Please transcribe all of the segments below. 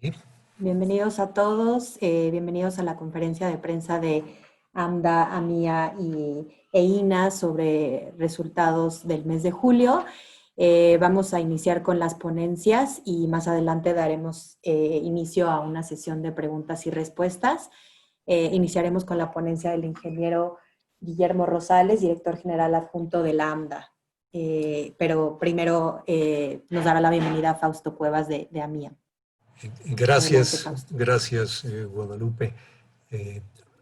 Sí. Bienvenidos a todos, bienvenidos a la conferencia de prensa de AMDA, AMIA e INA sobre resultados del mes de julio. Vamos a iniciar con las ponencias y más adelante daremos inicio a una sesión de preguntas y respuestas. Iniciaremos con la ponencia del ingeniero Guillermo Rosales, director general adjunto de la AMDA. Pero primero nos dará la bienvenida Fausto Cuevas de AMIA. Adelante, Gracias, Fausto. gracias Guadalupe.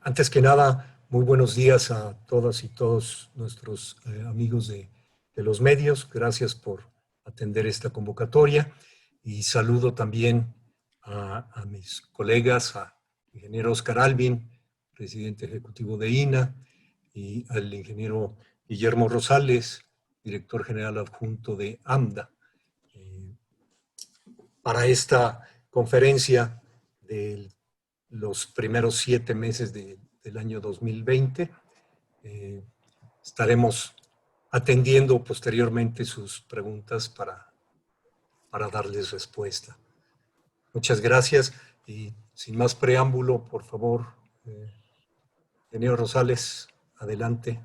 Antes que nada, muy buenos días a todas y todos nuestros amigos de los medios. Gracias por atender esta convocatoria y saludo también a mis colegas, al ingeniero Oscar Alvin, presidente ejecutivo de INA, y al ingeniero Guillermo Rosales, director general adjunto de AMDA. Para esta conferencia de los primeros 7 meses del año 2020. Estaremos atendiendo posteriormente sus preguntas para darles respuesta. Muchas gracias y sin más preámbulo, por favor, ingeniero Rosales, adelante.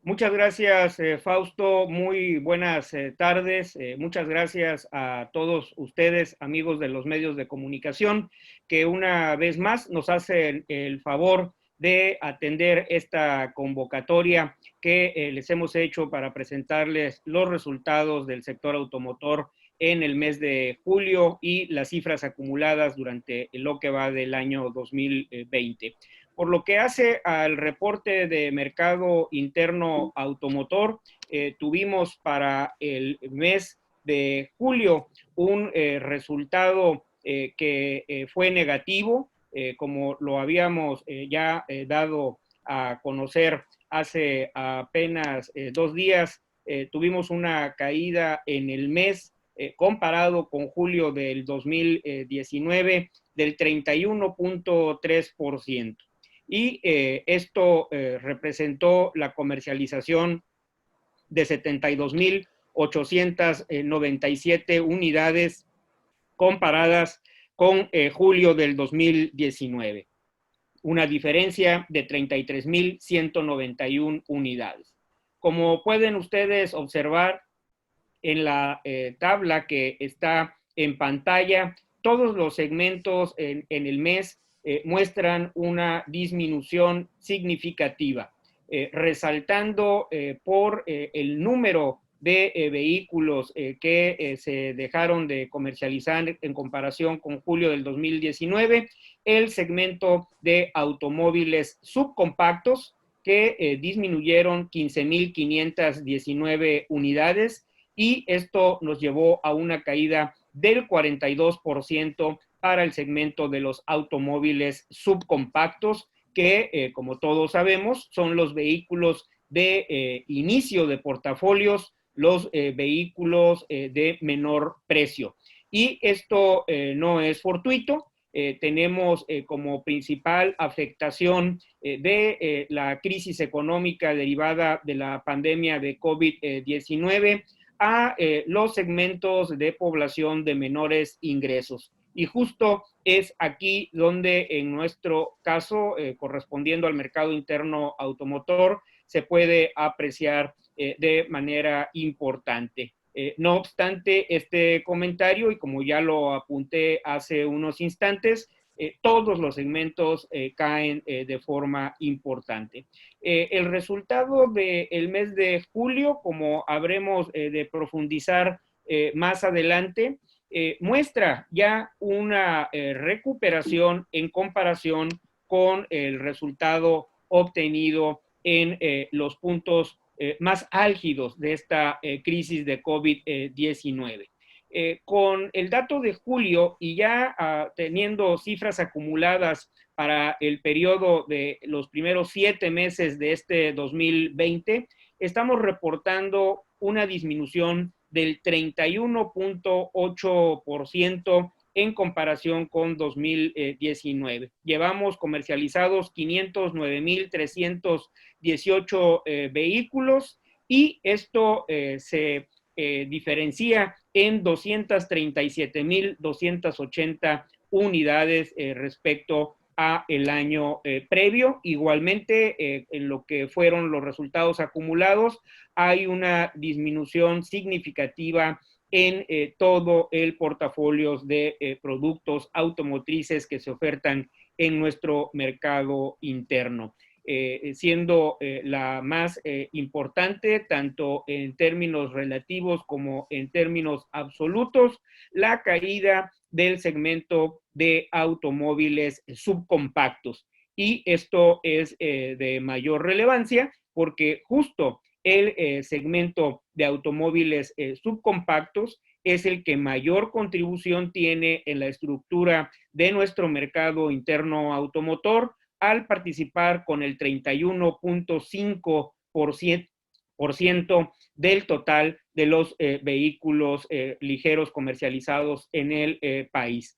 Muchas gracias, Fausto. Muy buenas tardes. Muchas gracias a todos ustedes, amigos de los medios de comunicación, que una vez más nos hacen el favor de atender esta convocatoria que les hemos hecho para presentarles los resultados del sector automotor en el mes de julio y las cifras acumuladas durante lo que va del año 2020. Por lo que hace al reporte de mercado interno automotor, tuvimos para el mes de julio un resultado que fue negativo, como lo habíamos ya dado a conocer hace apenas 2 días. Tuvimos una caída en el mes comparado con julio del 2019 del 31.3%. Y esto representó la comercialización de 72,897 unidades comparadas con julio del 2019. Una diferencia de 33,191 unidades. Como pueden ustedes observar en la tabla que está en pantalla, todos los segmentos en el mes muestran una disminución significativa, resaltando por el número de vehículos que se dejaron de comercializar en comparación con julio del 2019, el segmento de automóviles subcompactos que disminuyeron 15,519 unidades, y esto nos llevó a una caída del 42% para el segmento de los automóviles subcompactos, que como todos sabemos son los vehículos de inicio de portafolios, los vehículos de menor precio. Y esto no es fortuito. Tenemos como principal afectación de la crisis económica derivada de la pandemia de COVID-19 a los segmentos de población de menores ingresos. Y justo es aquí donde en nuestro caso, correspondiendo al mercado interno automotor, se puede apreciar de manera importante. No obstante este comentario, y como ya lo apunté hace unos instantes, todos los segmentos caen de forma importante. El resultado del mes de julio, como habremos de profundizar más adelante, muestra ya una recuperación en comparación con el resultado obtenido en los puntos más álgidos de esta crisis de COVID-19. Con el dato de julio y ya teniendo cifras acumuladas para el periodo de los primeros 7 meses de este 2020, estamos reportando una disminución del 31.8% en comparación con 2019. Llevamos comercializados 509,318 vehículos, y esto se diferencia en 237,280 unidades respecto a el año previo. Igualmente, en lo que fueron los resultados acumulados, hay una disminución significativa en todo el portafolio de productos automotrices que se ofertan en nuestro mercado interno, siendo la más importante, tanto en términos relativos como en términos absolutos, la caída del segmento de automóviles subcompactos. Y esto es de mayor relevancia porque justo el segmento de automóviles subcompactos es el que mayor contribución tiene en la estructura de nuestro mercado interno automotor, al participar con el 31.5% del total de los vehículos ligeros comercializados en el país.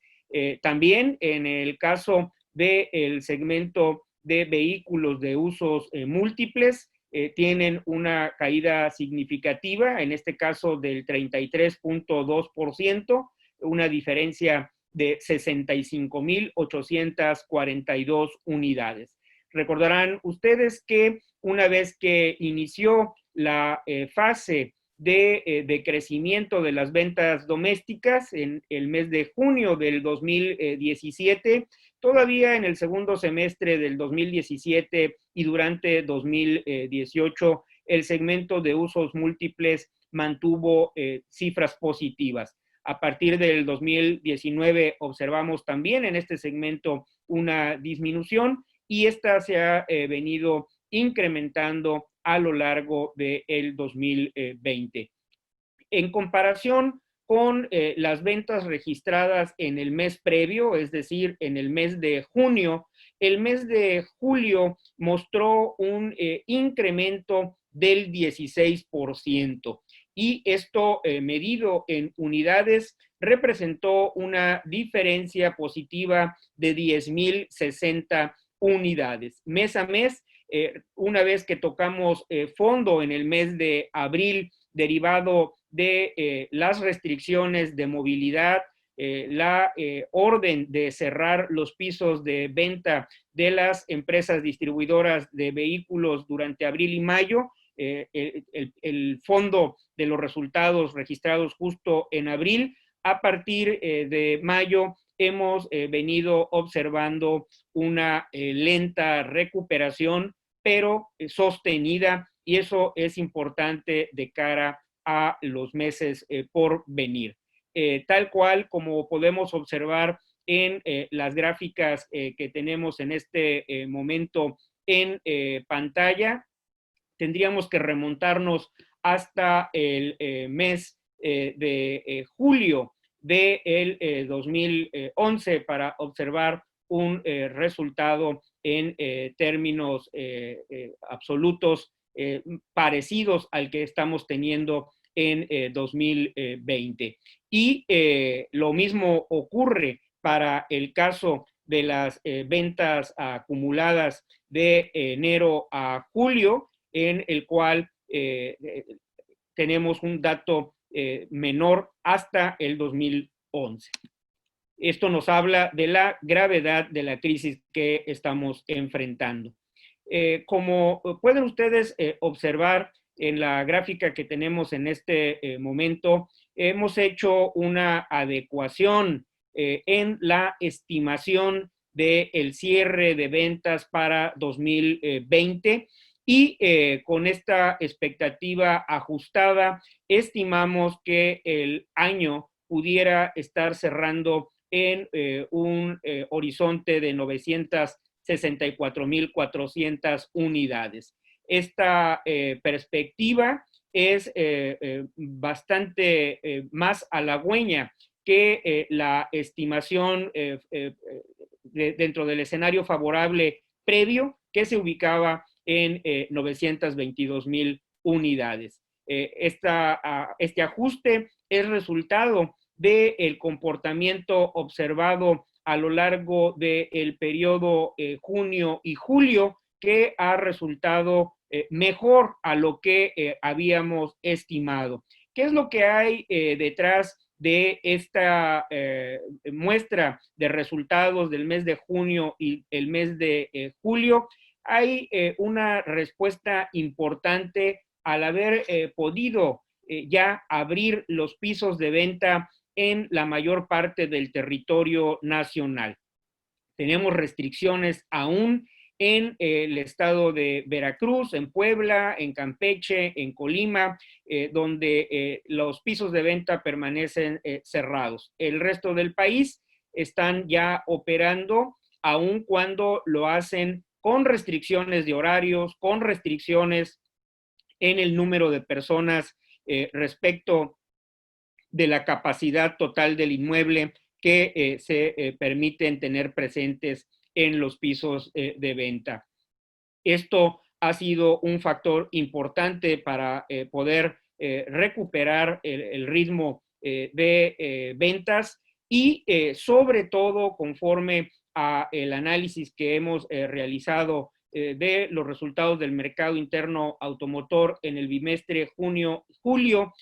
También en el caso del segmento de vehículos de usos múltiples, tienen una caída significativa, en este caso del 33.2%, una diferencia de 65,842 unidades. Recordarán ustedes que una vez que inició la fase de crecimiento de las ventas domésticas en el mes de junio del 2017, todavía en el segundo semestre del 2017 y durante 2018, el segmento de usos múltiples mantuvo cifras positivas. A partir del 2019 observamos también en este segmento una disminución y esta se ha venido incrementando a lo largo del 2020. En comparación con las ventas registradas en el mes previo, es decir, en el mes de junio, el mes de julio mostró un incremento del 16%. Y esto medido en unidades representó una diferencia positiva de 10,060 unidades. Mes a mes, una vez que tocamos fondo en el mes de abril, derivado de las restricciones de movilidad, la orden de cerrar los pisos de venta de las empresas distribuidoras de vehículos durante abril y mayo, el fondo de los resultados registrados justo en abril. A partir de mayo hemos venido observando una lenta recuperación, pero sostenida, y eso es importante de cara a los meses por venir. Tal cual como podemos observar en las gráficas que tenemos en este momento en pantalla, tendríamos que remontarnos hasta el mes de julio del 2011 para observar un resultado en términos absolutos parecidos al que estamos teniendo en 2020. Y lo mismo ocurre para el caso de las ventas acumuladas de enero a julio, en el cual tenemos un dato menor hasta el 2011. Esto nos habla de la gravedad de la crisis que estamos enfrentando. Como pueden ustedes observar en la gráfica que tenemos en este momento, hemos hecho una adecuación en la estimación del cierre de ventas para 2020 y con esta expectativa ajustada, estimamos que el año pudiera estar cerrando en un horizonte de 964,400 unidades. Esta perspectiva es bastante más halagüeña que la estimación dentro del escenario favorable previo, que se ubicaba en 922,000 unidades. Este ajuste es resultado del comportamiento observado a lo largo del periodo junio y julio, que ha resultado mejor a lo que habíamos estimado. ¿Qué es lo que hay detrás de esta muestra de resultados del mes de junio y el mes de julio? Hay una respuesta importante al haber podido ya abrir los pisos de venta en la mayor parte del territorio nacional. Tenemos restricciones aún en el estado de Veracruz, en Puebla, en Campeche, en Colima, donde los pisos de venta permanecen cerrados. El resto del país están ya operando, aun cuando lo hacen con restricciones de horarios, con restricciones en el número de personas respecto de la capacidad total del inmueble que se permiten tener presentes en los pisos de venta. Esto ha sido un factor importante para poder recuperar el ritmo de ventas y sobre todo conforme a el análisis que hemos realizado de los resultados del mercado interno automotor en el bimestre junio-julio,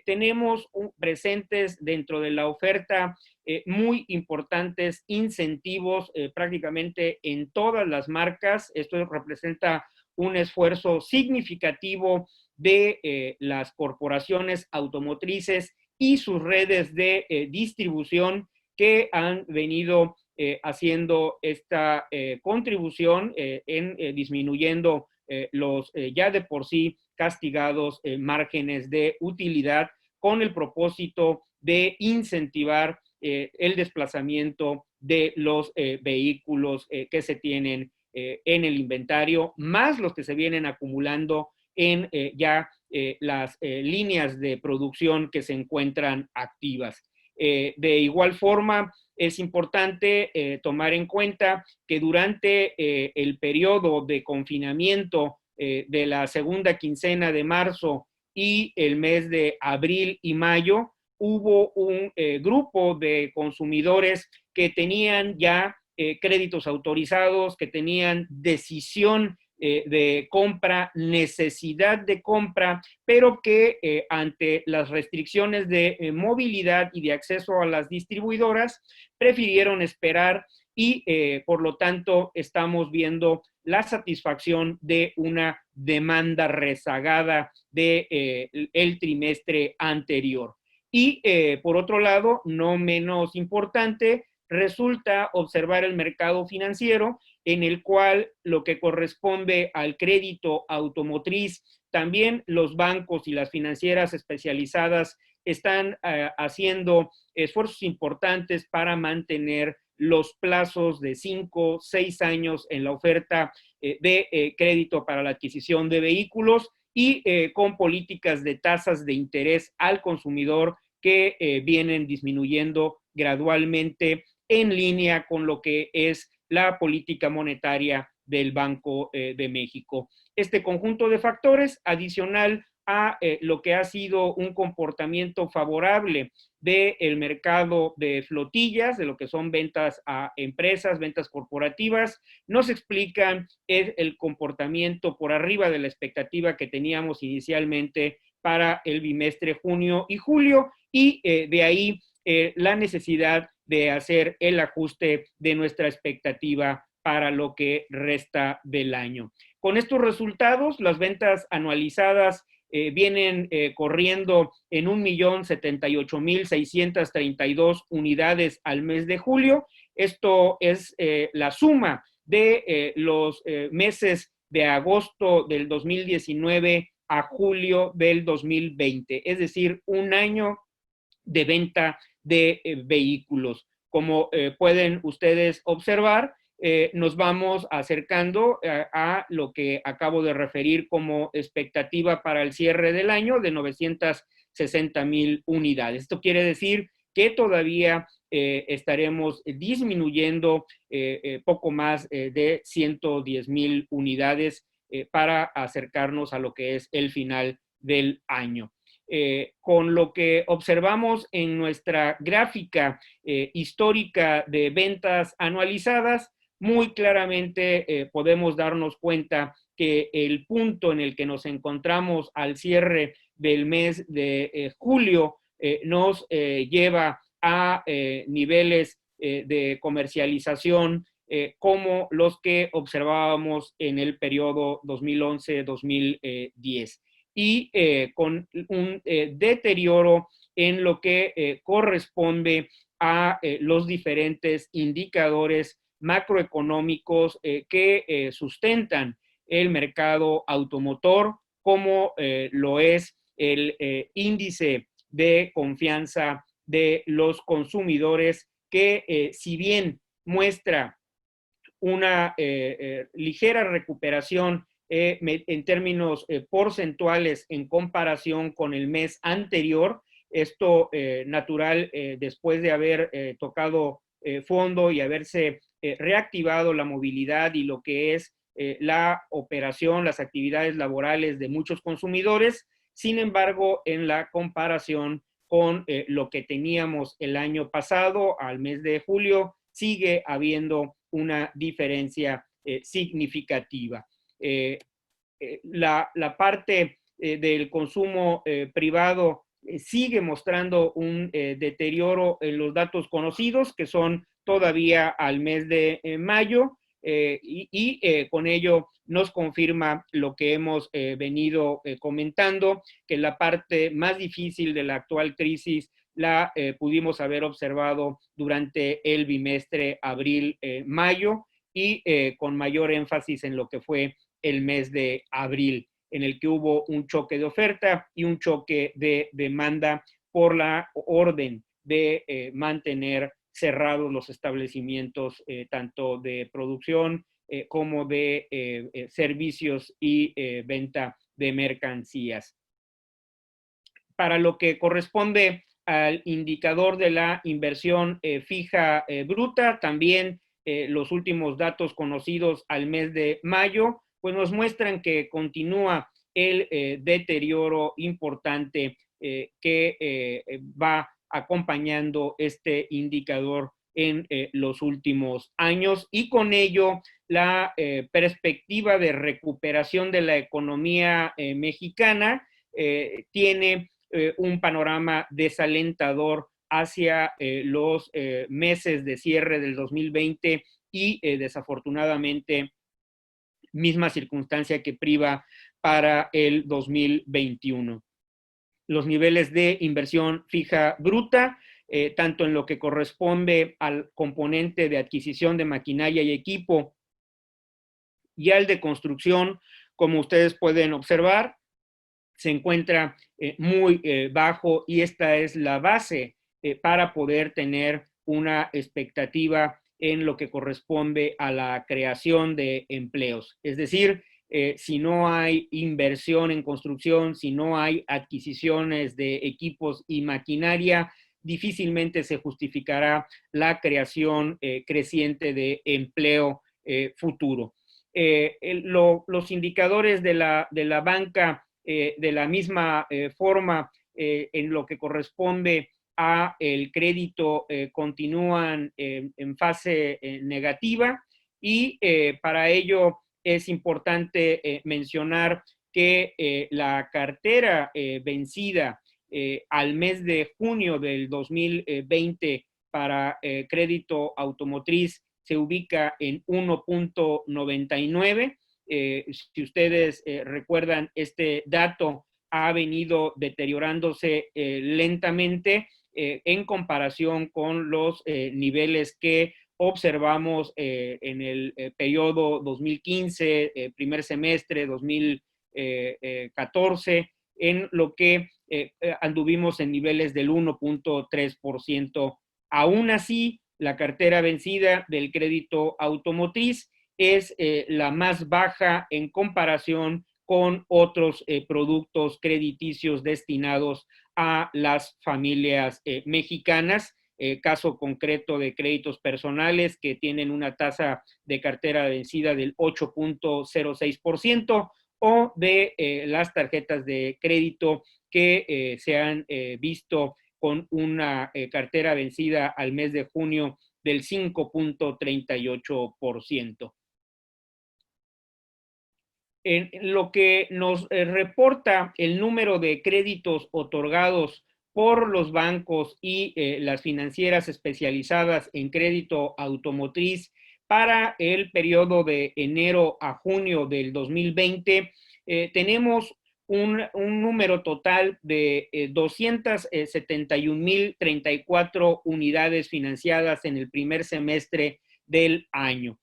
tenemos presentes dentro de la oferta muy importantes incentivos prácticamente en todas las marcas. Esto representa un esfuerzo significativo de las corporaciones automotrices y sus redes de distribución que han venido haciendo esta contribución en disminuyendo los ya de por sí castigados márgenes de utilidad con el propósito de incentivar el desplazamiento de los vehículos que se tienen en el inventario, más los que se vienen acumulando en ya las líneas de producción que se encuentran activas. De igual forma, es importante tomar en cuenta que durante el periodo de confinamiento de la segunda quincena de marzo y el mes de abril y mayo, hubo un grupo de consumidores que tenían ya créditos autorizados, que tenían decisión de compra, necesidad de compra, pero que ante las restricciones de movilidad y de acceso a las distribuidoras, prefirieron esperar y por lo tanto estamos viendo la satisfacción de una demanda rezagada del trimestre anterior. Y por otro lado, no menos importante, resulta observar el mercado financiero en el cual lo que corresponde al crédito automotriz, también los bancos y las financieras especializadas están haciendo esfuerzos importantes para mantener los plazos de 5, 6 años en la oferta de crédito para la adquisición de vehículos y con políticas de tasas de interés al consumidor que vienen disminuyendo gradualmente en línea con lo que es la política monetaria del Banco de México. Este conjunto de factores, adicional a lo que ha sido un comportamiento favorable del mercado de flotillas, de lo que son ventas a empresas, ventas corporativas, nos explican el comportamiento por arriba de la expectativa que teníamos inicialmente para el bimestre junio y julio, y de ahí la necesidad de hacer el ajuste de nuestra expectativa para lo que resta del año. Con estos resultados, las ventas anualizadas vienen corriendo en 1,078,632 unidades al mes de julio. Esto es la suma de los meses de agosto del 2019 a julio del 2020, es decir, un año de venta de vehículos. Como pueden ustedes observar, nos vamos acercando a lo que acabo de referir como expectativa para el cierre del año de 960,000 unidades. Esto quiere decir que todavía estaremos disminuyendo poco más de 110,000 unidades para acercarnos a lo que es el final del año. Con lo que observamos en nuestra gráfica histórica de ventas anualizadas, muy claramente podemos darnos cuenta que el punto en el que nos encontramos al cierre del mes de julio nos lleva a niveles de comercialización como los que observábamos en el periodo 2011-2010 y con un deterioro en lo que corresponde a los diferentes indicadores macroeconómicos que sustentan el mercado automotor, como lo es el índice de confianza de los consumidores, que si bien muestra una ligera recuperación en términos porcentuales en comparación con el mes anterior, esto natural después de haber tocado fondo y haberse reactivado la movilidad y lo que es la operación, las actividades laborales de muchos consumidores. Sin embargo, en la comparación con lo que teníamos el año pasado, al mes de julio, sigue habiendo una diferencia significativa. La parte del consumo privado sigue mostrando un deterioro en los datos conocidos, que son todavía al mes de mayo, y con ello nos confirma lo que hemos venido comentando, que la parte más difícil de la actual crisis la pudimos haber observado durante el bimestre abril-mayo y con mayor énfasis en lo que fue el mes de abril, en el que hubo un choque de oferta y un choque de demanda por la orden de mantener cerrados los establecimientos tanto de producción como de servicios y venta de mercancías. Para lo que corresponde al indicador de la inversión fija bruta, también los últimos datos conocidos al mes de mayo, pues nos muestran que continúa el deterioro importante que va acompañando este indicador en los últimos años, y con ello la perspectiva de recuperación de la economía mexicana tiene un panorama desalentador hacia los meses de cierre del 2020 y desafortunadamente misma circunstancia que priva para el 2021. Los niveles de inversión fija bruta, tanto en lo que corresponde al componente de adquisición de maquinaria y equipo y al de construcción, como ustedes pueden observar, se encuentra muy bajo, y esta es la base para poder tener una expectativa en lo que corresponde a la creación de empleos. Es decir, si no hay inversión en construcción, si no hay adquisiciones de equipos y maquinaria, difícilmente se justificará la creación creciente de empleo futuro. Los indicadores de la banca de la misma forma en lo que corresponde a el crédito continúan en fase negativa, y para ello es importante mencionar que la cartera vencida al mes de junio del 2020 para crédito automotriz se ubica en 1.99. Si ustedes recuerdan, este dato ha venido deteriorándose lentamente en comparación con los niveles que observamos en el periodo 2015, primer semestre 2014, en lo que anduvimos en niveles del 1.3%. Aún así, la cartera vencida del crédito automotriz es la más baja en comparación con otros productos crediticios destinados a las familias mexicanas. Caso concreto de créditos personales, que tienen una tasa de cartera vencida del 8.06%, o de las tarjetas de crédito que se han visto con una cartera vencida al mes de junio del 5.38%. En lo que nos reporta el número de créditos otorgados por los bancos y las financieras especializadas en crédito automotriz para el periodo de enero a junio del 2020, tenemos un número total de 271,034 unidades financiadas en el primer semestre del año.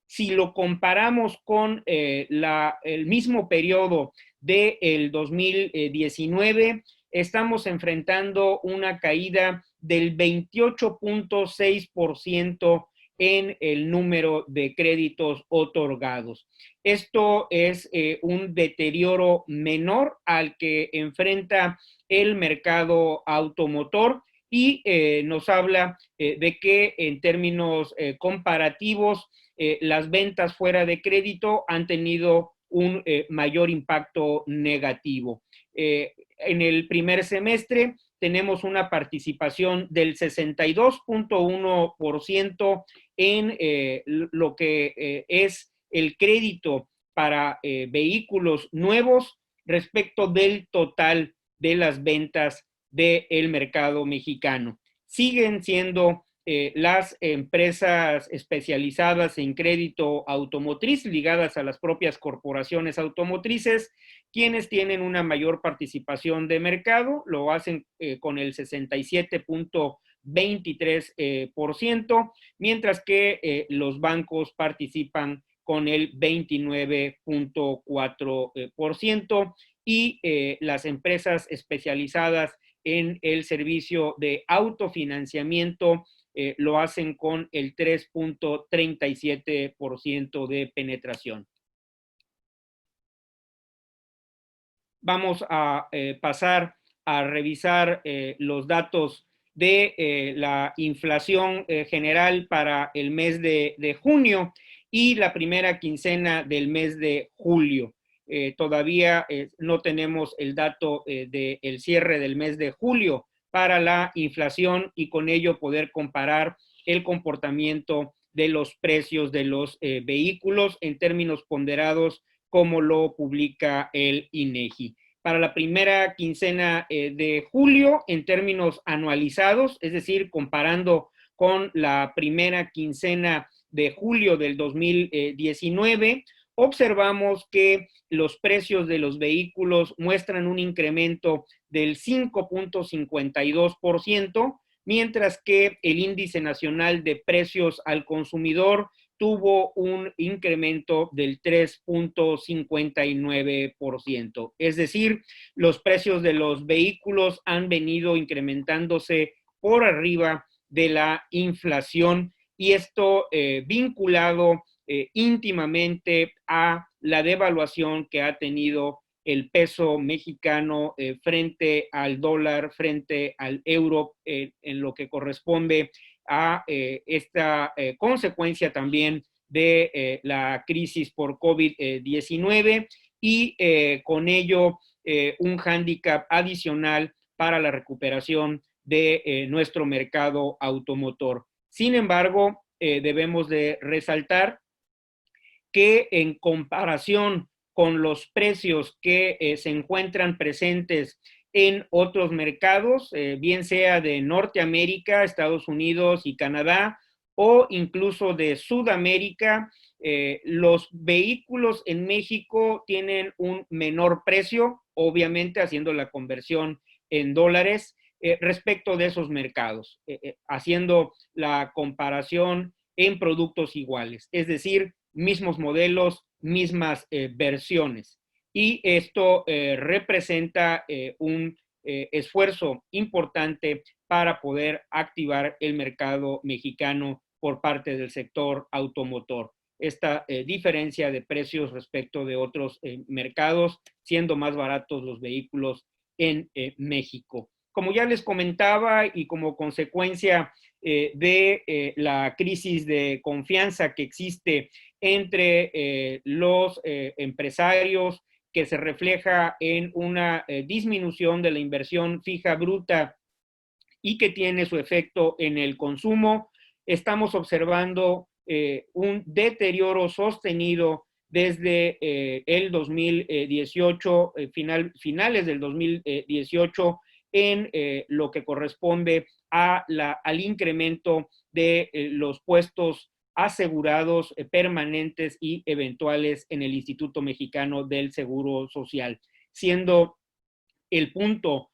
Si lo comparamos con el mismo periodo del 2019, estamos enfrentando una caída del 28.6% en el número de créditos otorgados. Esto es un deterioro menor al que enfrenta el mercado automotor y nos habla de que en términos comparativos, las ventas fuera de crédito han tenido un mayor impacto negativo. En el primer semestre tenemos una participación del 62.1% en lo que es el crédito para vehículos nuevos respecto del total de las ventas del mercado mexicano. Siguen siendo las empresas especializadas en crédito automotriz ligadas a las propias corporaciones automotrices, quienes tienen una mayor participación de mercado, lo hacen con el 67.23%, mientras que los bancos participan con el 29.4% y las empresas especializadas en el servicio de autofinanciamiento lo hacen con el 3.37% de penetración. Vamos a pasar a revisar los datos de la inflación general para el mes de junio y la primera quincena del mes de julio. Todavía no tenemos el dato del cierre del mes de julio para la inflación y con ello poder comparar el comportamiento de los precios de los vehículos en términos ponderados como lo publica el INEGI. Para la primera quincena de julio, en términos anualizados, es decir, comparando con la primera quincena de julio del 2019, observamos que los precios de los vehículos muestran un incremento del 5.52%, mientras que el índice nacional de precios al consumidor tuvo un incremento del 3.59%. Es decir, los precios de los vehículos han venido incrementándose por arriba de la inflación y esto vinculado íntimamente a la devaluación que ha tenido el peso mexicano frente al dólar, frente al euro, en lo que corresponde a esta consecuencia también de la crisis por COVID-19 y con ello un hándicap adicional para la recuperación de nuestro mercado automotor. Sin embargo, debemos de resaltar que en comparación con los precios que se encuentran presentes en otros mercados, bien sea de Norteamérica, Estados Unidos y Canadá, o incluso de Sudamérica, los vehículos en México tienen un menor precio, obviamente haciendo la conversión en dólares, respecto de esos mercados, haciendo la comparación en productos iguales, es decir, mismos modelos, mismas versiones. Y esto representa un esfuerzo importante para poder activar el mercado mexicano por parte del sector automotor. Esta diferencia de precios respecto de otros mercados, siendo más baratos los vehículos en México. Como ya les comentaba y como consecuencia de la crisis de confianza que existe entre los empresarios, que se refleja en una disminución de la inversión fija bruta y que tiene su efecto en el consumo, estamos observando un deterioro sostenido desde el 2018, finales del 2018, en lo que corresponde al incremento de los puestos asegurados permanentes y eventuales en el Instituto Mexicano del Seguro Social, siendo el punto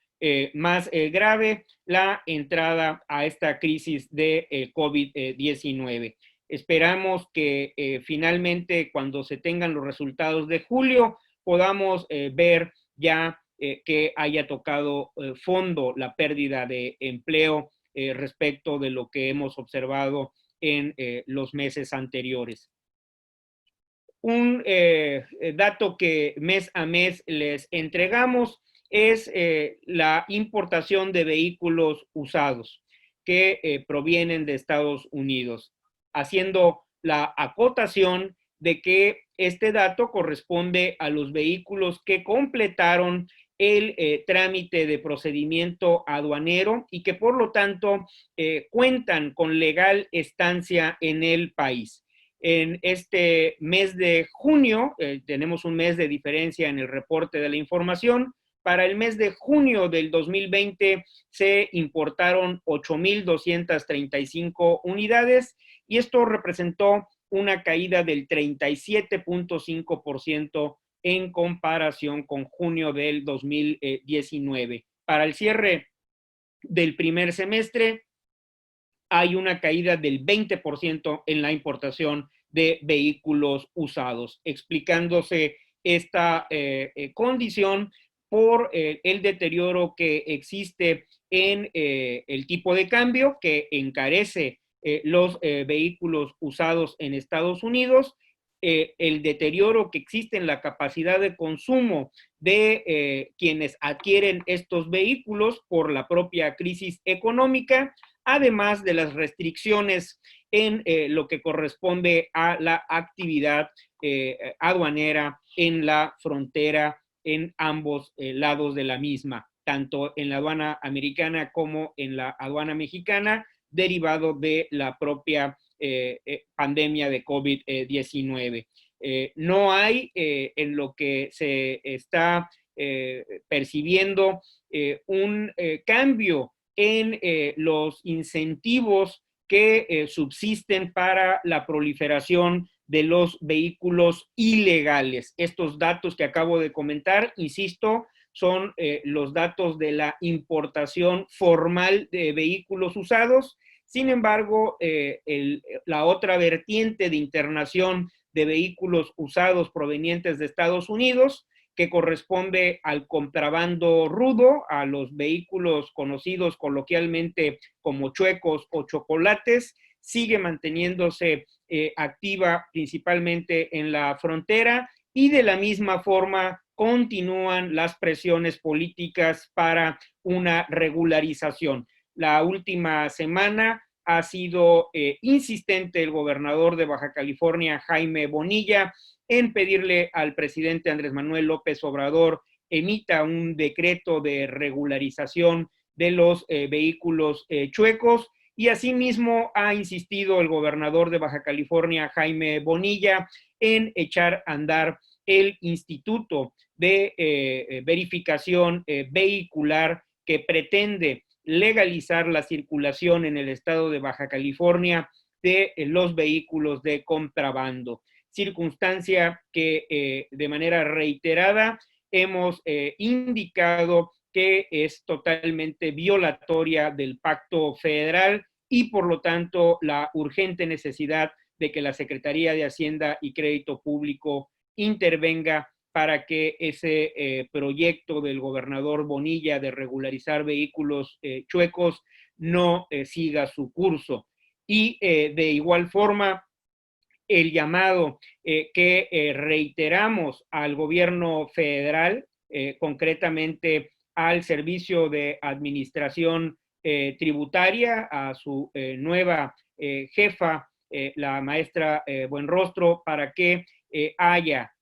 más grave la entrada a esta crisis de COVID-19. Esperamos que finalmente, cuando se tengan los resultados de julio, podamos ver ya que haya tocado fondo la pérdida de empleo respecto de lo que hemos observado en los meses anteriores. Un dato que mes a mes les entregamos es la importación de vehículos usados que provienen de Estados Unidos, haciendo la acotación de que este dato corresponde a los vehículos que completaron el trámite de procedimiento aduanero y que por lo tanto cuentan con legal estancia en el país. En este mes de junio, tenemos un mes de diferencia en el reporte de la información. Para el mes de junio del 2020 se importaron 8,235 unidades y esto representó una caída del 37.5% en comparación con junio del 2019. Para el cierre del primer semestre, hay una caída del 20% en la importación de vehículos usados, explicándose esta condición por el deterioro que existe en el tipo de cambio que encarece los vehículos usados en Estados Unidos, el deterioro que existe en la capacidad de consumo de quienes adquieren estos vehículos por la propia crisis económica, además de las restricciones en lo que corresponde a la actividad aduanera en la frontera en ambos lados de la misma, tanto en la aduana americana como en la aduana mexicana, derivado de la propia pandemia de COVID-19. No hay en lo que se está percibiendo un cambio en los incentivos que subsisten para la proliferación de los vehículos ilegales. Estos datos que acabo de comentar, insisto, son los datos de la importación formal de vehículos usados. Sin embargo, la otra vertiente de internación de vehículos usados provenientes de Estados Unidos, que corresponde al contrabando rudo, a los vehículos conocidos coloquialmente como chuecos o chocolates, sigue manteniéndose activa principalmente en la frontera y de la misma forma continúan las presiones políticas para una regularización. La última semana ha sido insistente el gobernador de Baja California, Jaime Bonilla, en pedirle al presidente Andrés Manuel López Obrador emita un decreto de regularización de los vehículos chuecos, y asimismo ha insistido el gobernador de Baja California, Jaime Bonilla, en echar a andar el Instituto de Verificación Vehicular que pretende legalizar la circulación en el estado de Baja California de los vehículos de contrabando, circunstancia que de manera reiterada hemos indicado que es totalmente violatoria del pacto federal y por lo tanto la urgente necesidad de que la Secretaría de Hacienda y Crédito Público intervenga para que ese proyecto del gobernador Bonilla de regularizar vehículos chuecos no siga su curso. Y de igual forma, el llamado que reiteramos al gobierno federal, concretamente al Servicio de Administración Tributaria, a su nueva jefa, la maestra Buenrostro, para que haya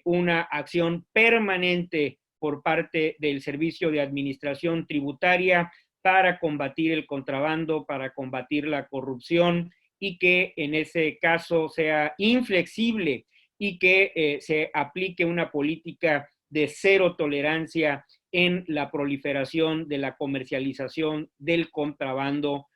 una acción permanente por parte del Servicio de Administración Tributaria para combatir el contrabando, para combatir la corrupción, y que en ese caso sea inflexible y que se aplique una política de cero tolerancia en la proliferación de la comercialización del contrabando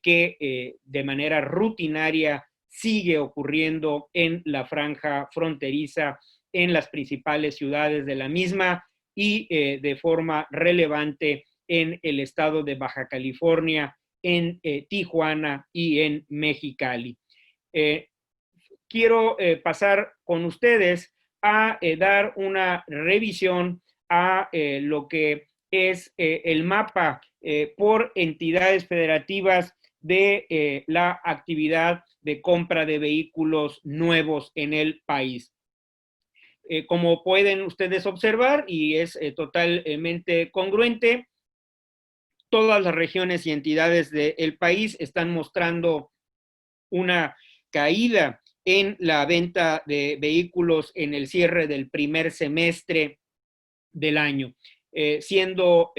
que de manera rutinaria sigue ocurriendo en la franja fronteriza, en las principales ciudades de la misma y de forma relevante en el estado de Baja California, en Tijuana y en Mexicali. Quiero pasar con ustedes a dar una revisión a lo que es el mapa por entidades federativas de la actividad de compra de vehículos nuevos en el país. Como pueden ustedes observar, y es totalmente congruente, todas las regiones y entidades del país están mostrando una caída en la venta de vehículos en el cierre del primer semestre del año, siendo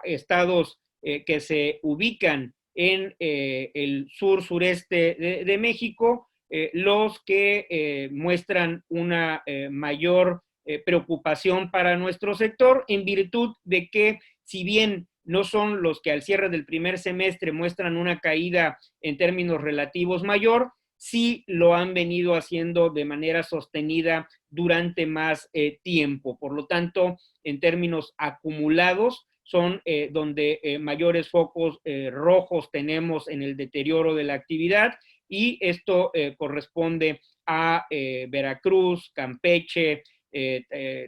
estados que se ubican en el sur-sureste de México los que muestran una mayor preocupación para nuestro sector, en virtud de que, si bien no son los que al cierre del primer semestre muestran una caída en términos relativos mayor, sí lo han venido haciendo de manera sostenida durante más tiempo. Por lo tanto, en términos acumulados, son donde mayores focos rojos tenemos en el deterioro de la actividad, y esto corresponde a Veracruz, Campeche,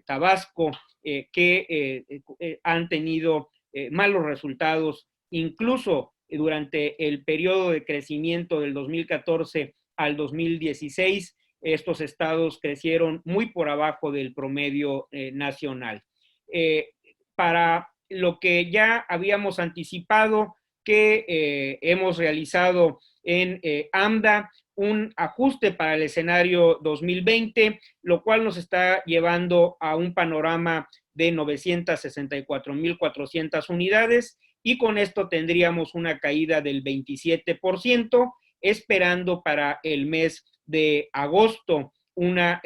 Tabasco, que han tenido malos resultados, incluso durante el periodo de crecimiento del 2014 al 2016, estos estados crecieron muy por abajo del promedio nacional. Para lo que ya habíamos anticipado, que hemos realizado en AMDA un ajuste para el escenario 2020, lo cual nos está llevando a un panorama de 964,400 unidades, y con esto tendríamos una caída del 27%, esperando para el mes de agosto una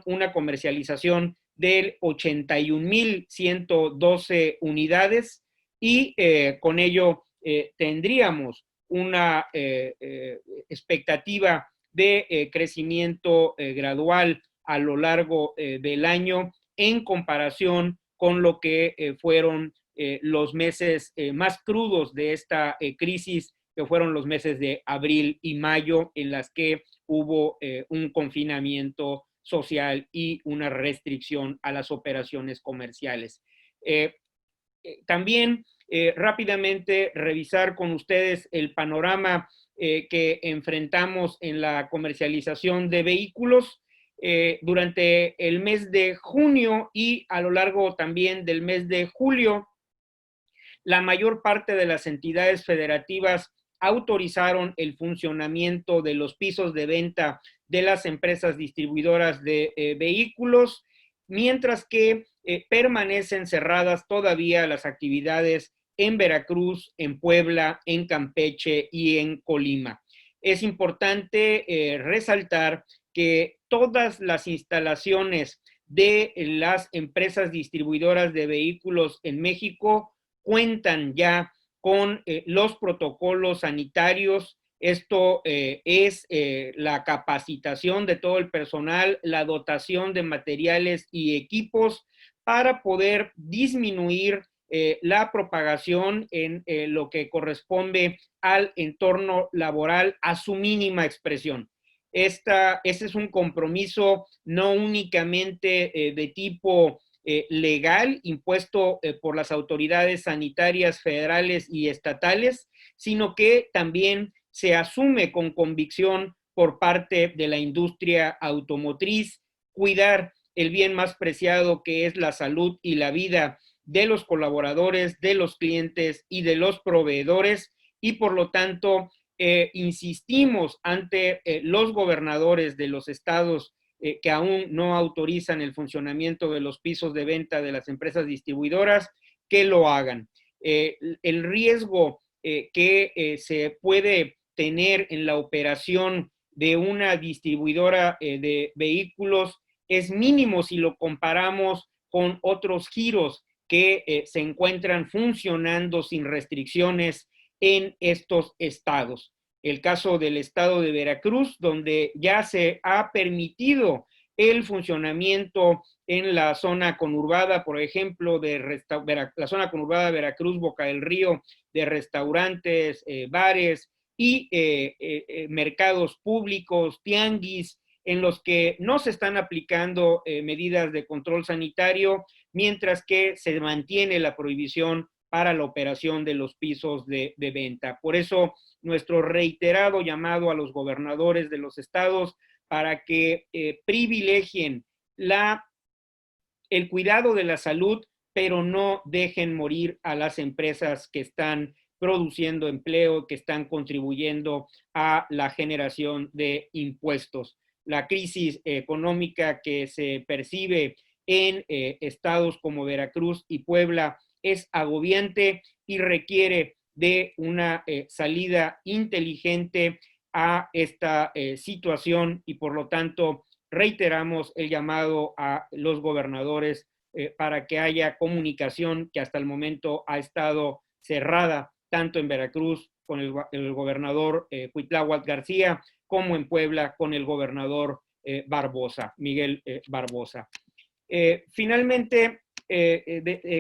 una comercialización del 81,112 unidades, y con ello tendríamos una expectativa de crecimiento gradual a lo largo del año, en comparación con lo que fueron los meses más crudos de esta crisis, que fueron los meses de abril y mayo, en las que hubo un confinamiento social y una restricción a las operaciones comerciales. También rápidamente revisar con ustedes el panorama que enfrentamos en la comercialización de vehículos durante el mes de junio y a lo largo también del mes de julio. La mayor parte de las entidades federativas autorizaron el funcionamiento de los pisos de venta de las empresas distribuidoras de vehículos, mientras que permanecen cerradas todavía las actividades en Veracruz, en Puebla, en Campeche y en Colima. Es importante resaltar que todas las instalaciones de las empresas distribuidoras de vehículos en México cuentan ya con los protocolos sanitarios. Esto es la capacitación de todo el personal, la dotación de materiales y equipos para poder disminuir la propagación en lo que corresponde al entorno laboral a su mínima expresión. Este es un compromiso no únicamente de tipo legal impuesto por las autoridades sanitarias federales y estatales, sino que también se asume con convicción por parte de la industria automotriz, cuidar el bien más preciado, que es la salud y la vida de los colaboradores, de los clientes y de los proveedores, y por lo tanto insistimos ante los gobernadores de los estados que aún no autorizan el funcionamiento de los pisos de venta de las empresas distribuidoras, que lo hagan. El riesgo que se puede tener en la operación de una distribuidora de vehículos es mínimo si lo comparamos con otros giros que se encuentran funcionando sin restricciones en estos estados. El caso del estado de Veracruz, donde ya se ha permitido el funcionamiento en la zona conurbada, por ejemplo, la zona conurbada de Veracruz, Boca del Río, de restaurantes, bares y mercados públicos, tianguis, en los que no se están aplicando medidas de control sanitario, mientras que se mantiene la prohibición para la operación de los pisos de venta. Por eso, nuestro reiterado llamado a los gobernadores de los estados para que privilegien el cuidado de la salud, pero no dejen morir a las empresas que están produciendo empleo, que están contribuyendo a la generación de impuestos. La crisis económica que se percibe en estados como Veracruz y Puebla es agobiante y requiere de una salida inteligente a esta situación, y por lo tanto reiteramos el llamado a los gobernadores para que haya comunicación que hasta el momento ha estado cerrada, tanto en Veracruz con el gobernador Cuitláhuac García, como en Puebla con el gobernador Barbosa, Miguel Barbosa. Finalmente,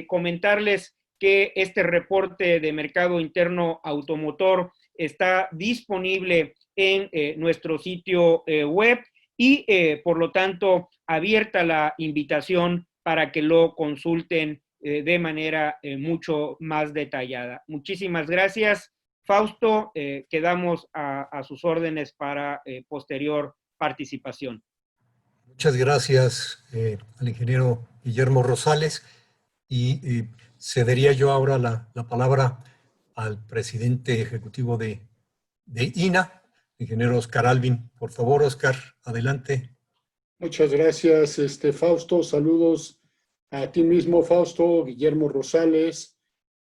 comentarles que este reporte de mercado interno automotor está disponible en nuestro sitio web y por lo tanto abierta la invitación para que lo consulten de manera mucho más detallada. Muchísimas gracias, Fausto. Quedamos a sus órdenes para posterior participación. Muchas gracias al ingeniero Guillermo Rosales, y cedería yo ahora la palabra al presidente ejecutivo de INA, ingeniero Oscar Alvin. Por favor, Oscar, adelante. Muchas gracias, Fausto. Saludos a ti mismo, Fausto, Guillermo Rosales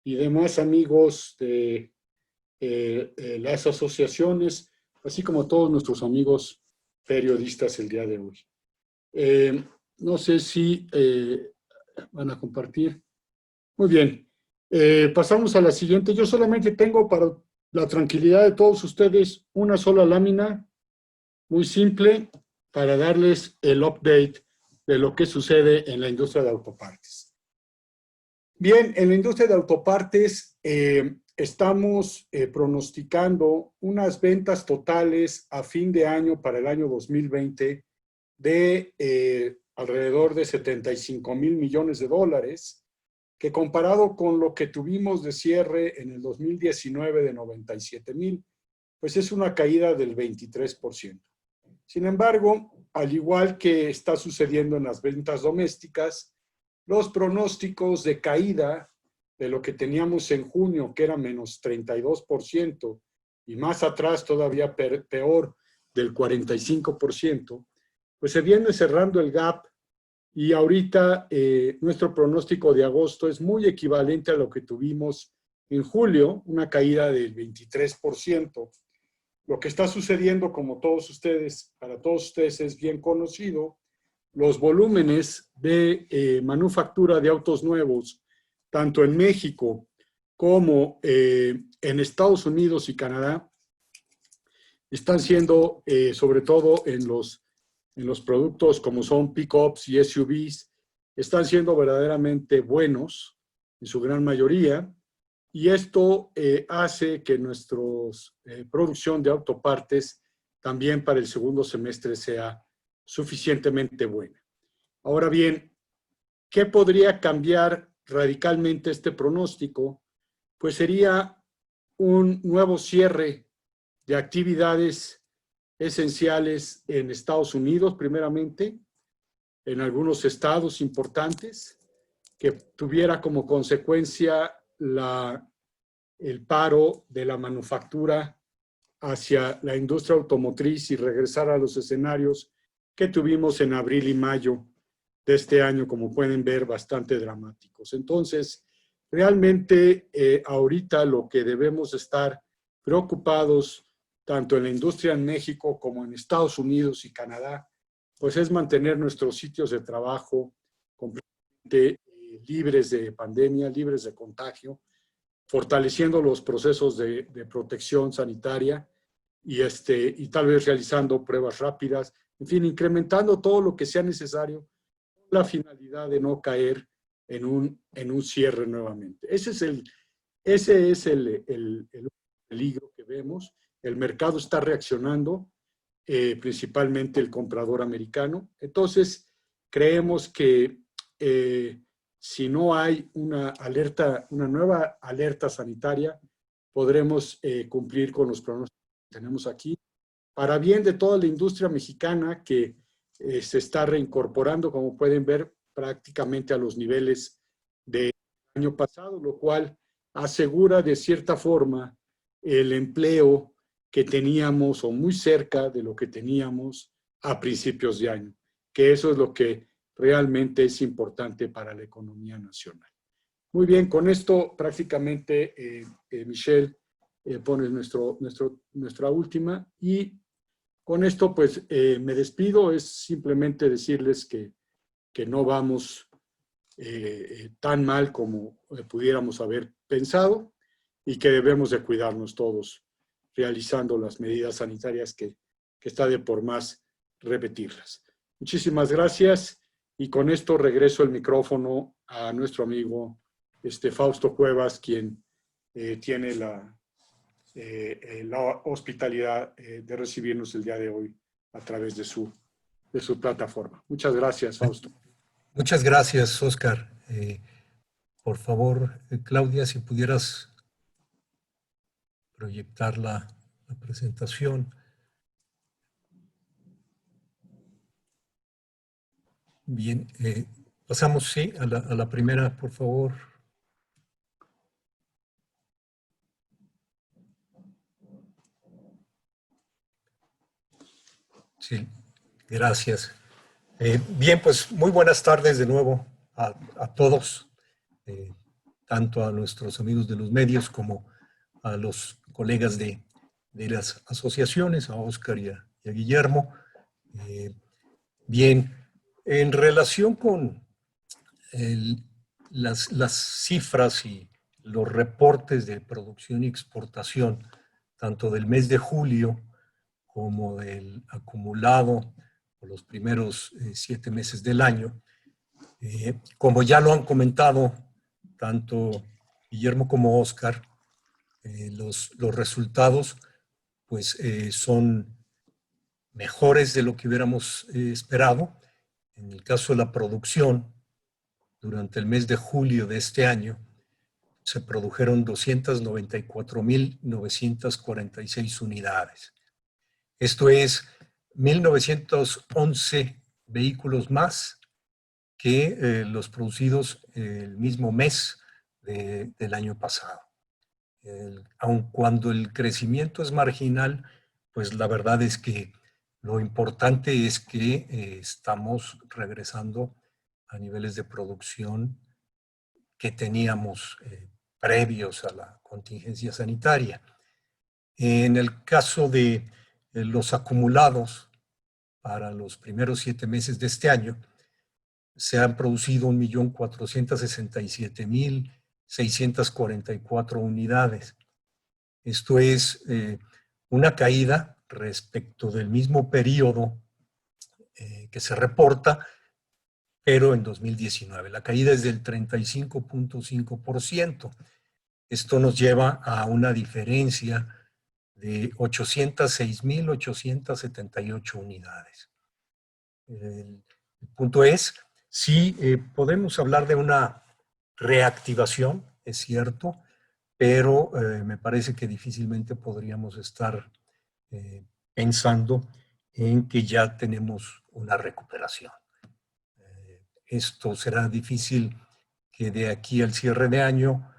y demás amigos de las asociaciones, así como todos nuestros amigos periodistas el día de hoy. No sé si van a compartir. Muy bien. Pasamos a la siguiente. Yo solamente tengo, para la tranquilidad de todos ustedes, una sola lámina, muy simple, para darles el update de lo que sucede en la industria de autopartes. Bien, en la industria de autopartes estamos pronosticando unas ventas totales a fin de año para el año 2020 de alrededor de 75,000 millones de dólares, que comparado con lo que tuvimos de cierre en el 2019 de 97,000, pues es una caída del 23%. Sin embargo, al igual que está sucediendo en las ventas domésticas, los pronósticos de caída de lo que teníamos en junio, que era menos 32%, y más atrás todavía peor, del 45%, pues se viene cerrando el gap, y ahorita nuestro pronóstico de agosto es muy equivalente a lo que tuvimos en julio, una caída del 23%. Lo que está sucediendo, como para todos ustedes es bien conocido, los volúmenes de manufactura de autos nuevos, tanto en México como en Estados Unidos y Canadá, están siendo, sobre todo en los productos como son pickups y SUVs, están siendo verdaderamente buenos en su gran mayoría, y esto hace que nuestra producción de autopartes también para el segundo semestre sea suficientemente buena. Ahora bien, ¿qué podría cambiar radicalmente este pronóstico? Pues sería un nuevo cierre de actividades esenciales en Estados Unidos, primeramente, en algunos estados importantes, que tuviera como consecuencia el paro de la manufactura hacia la industria automotriz y regresar a los escenarios que tuvimos en abril y mayo de este año, como pueden ver, bastante dramáticos. Entonces, realmente ahorita lo que debemos estar preocupados tanto en la industria en México como en Estados Unidos y Canadá, pues es mantener nuestros sitios de trabajo completamente libres de pandemia, libres de contagio, fortaleciendo los procesos de protección sanitaria y tal vez realizando pruebas rápidas, en fin, incrementando todo lo que sea necesario con la finalidad de no caer en un cierre nuevamente. Ese es el peligro que vemos. El mercado está reaccionando, principalmente el comprador americano. Entonces, creemos que si no hay una nueva alerta sanitaria, podremos cumplir con los pronósticos que tenemos aquí, para bien de toda la industria mexicana que se está reincorporando, como pueden ver, prácticamente a los niveles del año pasado, lo cual asegura de cierta forma el empleo que teníamos o muy cerca de lo que teníamos a principios de año, que eso es lo que realmente es importante para la economía nacional. Muy bien, con esto prácticamente, Michelle, pones nuestra última, y con esto pues me despido. Es simplemente decirles que no vamos tan mal como pudiéramos haber pensado y que debemos de cuidarnos todos realizando las medidas sanitarias que está de por más repetirlas. Muchísimas gracias, y con esto regreso el micrófono a nuestro amigo Fausto Cuevas, quien tiene la hospitalidad de recibirnos el día de hoy a través de su plataforma. Muchas gracias, Fausto. Muchas gracias, Oscar. Por favor, Claudia, si pudieras proyectar la presentación. Bien, pasamos, sí, a la primera, por favor. Sí, gracias. Bien, pues muy buenas tardes de nuevo a todos, tanto a nuestros amigos de los medios como a los colegas de las asociaciones, a Oscar y a Guillermo. Bien, en relación con las cifras y los reportes de producción y exportación, tanto del mes de julio como del acumulado por los primeros 7 meses del año, como ya lo han comentado tanto Guillermo como Oscar, los resultados pues son mejores de lo que hubiéramos esperado. En el caso de la producción, durante el mes de julio de este año, se produjeron 294,946 unidades. Esto es 1,911 vehículos más que los producidos el mismo mes del año pasado. Aun cuando el crecimiento es marginal, pues la verdad es que lo importante es que estamos regresando a niveles de producción que teníamos previos a la contingencia sanitaria. En el caso de los acumulados para los primeros 7 meses de este año, se han producido 1,467,644 unidades. Esto es una caída respecto del mismo periodo que se reporta, pero en 2019. La caída es del 35.5%. Esto nos lleva a una diferencia de 806,878 unidades. El punto es, sí, podemos hablar de una reactivación, es cierto, pero me parece que difícilmente podríamos estar pensando en que ya tenemos una recuperación. Esto será difícil que de aquí al cierre de año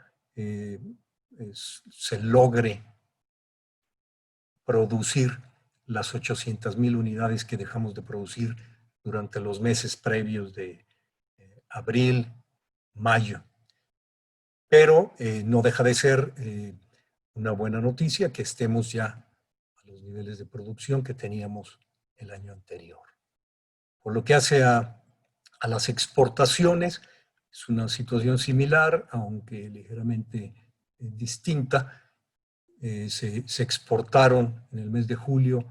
se logre producir las 800,000 unidades que dejamos de producir durante los meses previos de abril, mayo. Pero no deja de ser una buena noticia que estemos ya a los niveles de producción que teníamos el año anterior. Por lo que hace a las exportaciones, es una situación similar, aunque ligeramente distinta. Se exportaron en el mes de julio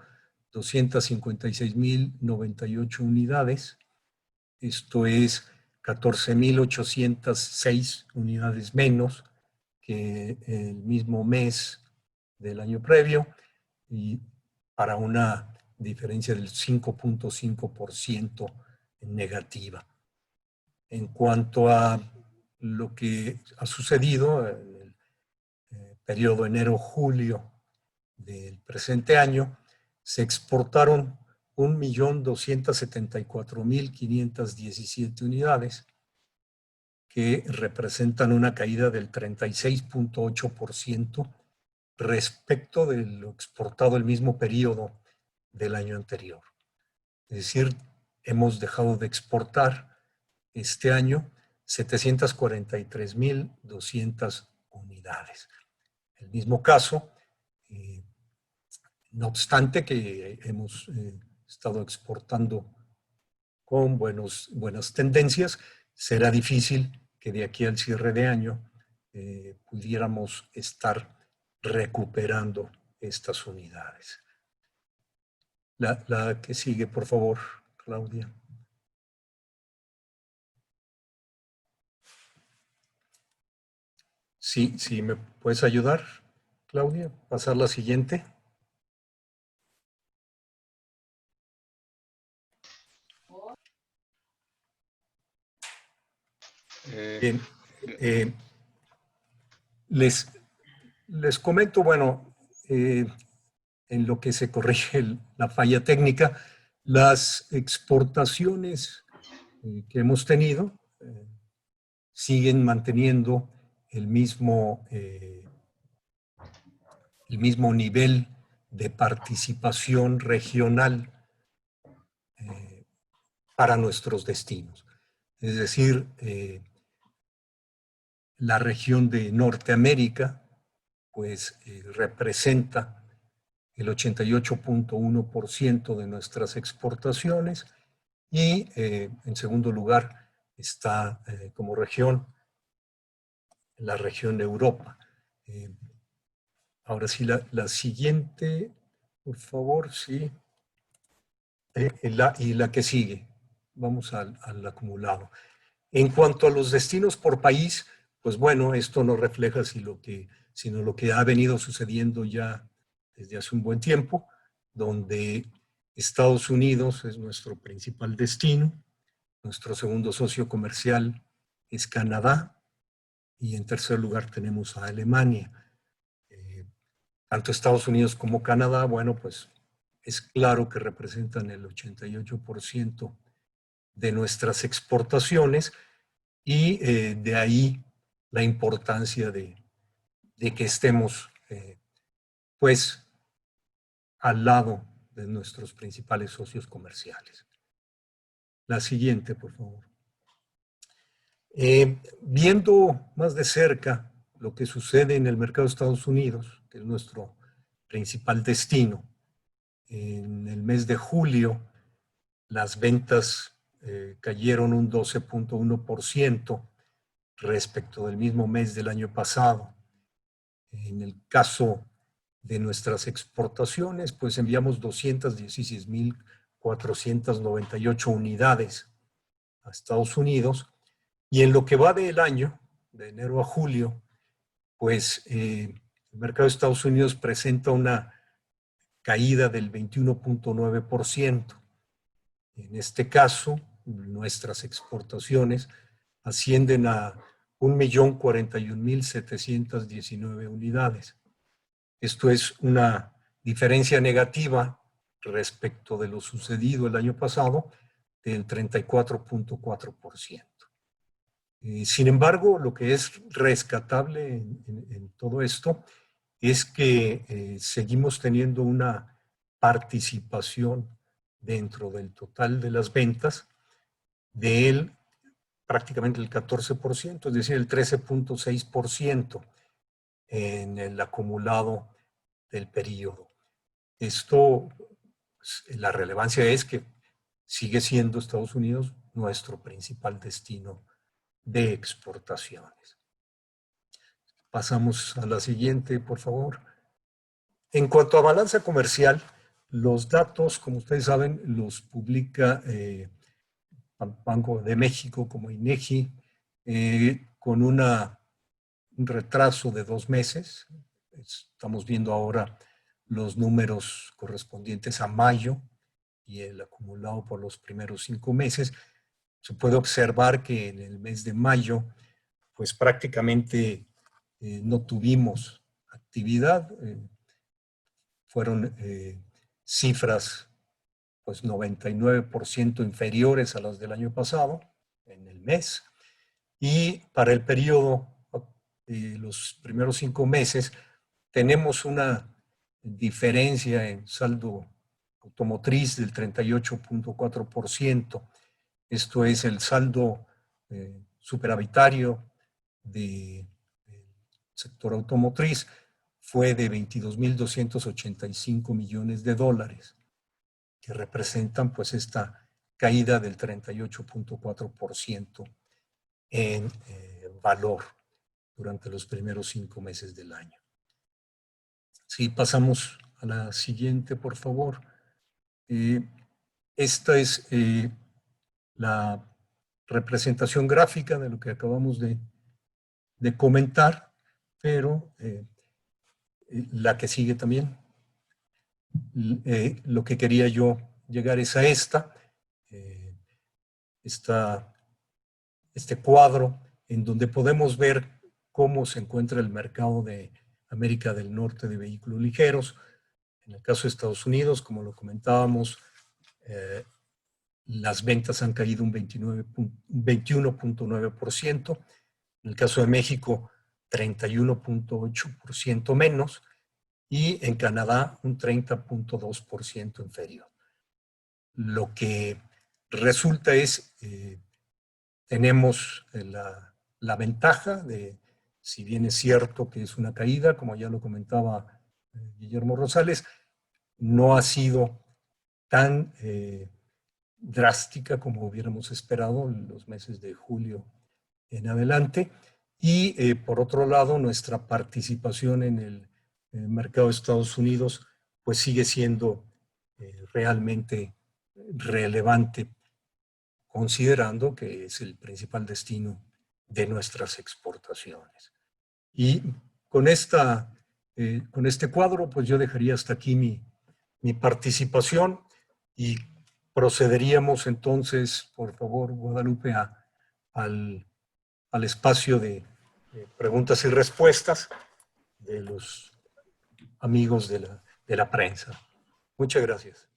256.098 unidades. Esto es 14.806 unidades menos que el mismo mes del año previo, y para una diferencia del 5.5% negativa. En cuanto a lo que ha sucedido en el periodo enero-julio del presente año, se exportaron 1.274.517 unidades, que representan una caída del 36.8% respecto de lo exportado el mismo periodo del año anterior. Es decir, hemos dejado de exportar este año 743.200 unidades. El mismo caso, no obstante que hemos estado exportando con buenas tendencias, será difícil que de aquí al cierre de año pudiéramos estar recuperando estas unidades. La que sigue, por favor, Claudia. Sí, ¿me puedes ayudar, Claudia? Pasar la siguiente. Bien. Les comento, bueno, en lo que se corrige la falla técnica, las exportaciones que hemos tenido siguen manteniendo el mismo nivel de participación regional para nuestros destinos. Es decir, la región de Norteamérica pues representa el 88.1% de nuestras exportaciones, y en segundo lugar está como región la región de Europa. Ahora sí, la siguiente, por favor, sí. Y la que sigue. Vamos al acumulado. En cuanto a los destinos por país, pues bueno, esto no refleja sino lo que ha venido sucediendo ya desde hace un buen tiempo, donde Estados Unidos es nuestro principal destino, nuestro segundo socio comercial es Canadá, y en tercer lugar tenemos a Alemania. Tanto Estados Unidos como Canadá, bueno, pues es claro que representan el 88% de nuestras exportaciones, y de ahí la importancia de que estemos pues al lado de nuestros principales socios comerciales. La siguiente, por favor. Viendo más de cerca lo que sucede en el mercado de Estados Unidos, que es nuestro principal destino, en el mes de julio las ventas cayeron un 12.1% respecto del mismo mes del año pasado. En el caso de nuestras exportaciones, pues enviamos 216.498 unidades a Estados Unidos, y en lo que va del año, de enero a julio, pues el mercado de Estados Unidos presenta una caída del 21.9%. En este caso, nuestras exportaciones ascienden a 1.041.719 unidades. Esto es una diferencia negativa respecto de lo sucedido el año pasado del 34.4%. Sin embargo, lo que es rescatable en todo esto es que seguimos teniendo una participación dentro del total de las ventas de prácticamente el 14%, es decir, el 13.6% en el acumulado del periodo. Esto, la relevancia es que sigue siendo Estados Unidos nuestro principal destino de exportaciones. Pasamos a la siguiente, por favor. En cuanto a balanza comercial, los datos, como ustedes saben, los publica Banco de México como INEGI, con un retraso de 2 meses. Estamos viendo ahora los números correspondientes a mayo y el acumulado por los primeros 5 meses. Se puede observar que en el mes de mayo, pues prácticamente no tuvimos actividad. Fueron cifras pues 99% inferiores a las del año pasado en el mes. Y para el periodo, los primeros 5 meses, tenemos una diferencia en saldo automotriz del 38.4%. Esto es el saldo superavitario del sector automotriz, fue de 22.285 millones de dólares, que representan pues esta caída del 38.4% en valor durante los primeros 5 meses del año. Si pasamos a la siguiente, por favor. Esta es la representación gráfica de lo que acabamos de comentar, pero la que sigue también. Lo que quería yo llegar es a este cuadro en donde podemos ver cómo se encuentra el mercado de América del Norte de vehículos ligeros. En el caso de Estados Unidos, como lo comentábamos, las ventas han caído un 21.9%. En el caso de México, 31.8% menos. Y en Canadá, un 30.2% inferior. Lo que resulta es, tenemos la ventaja de, si bien es cierto que es una caída, como ya lo comentaba Guillermo Rosales, no ha sido tan drástica como hubiéramos esperado en los meses de julio en adelante. Y por otro lado, nuestra participación en el mercado de Estados Unidos pues sigue siendo realmente relevante, considerando que es el principal destino de nuestras exportaciones. Y con este cuadro, pues yo dejaría hasta aquí mi participación y procederíamos entonces, por favor, Guadalupe, al espacio de preguntas y respuestas de los amigos de la prensa. Muchas gracias.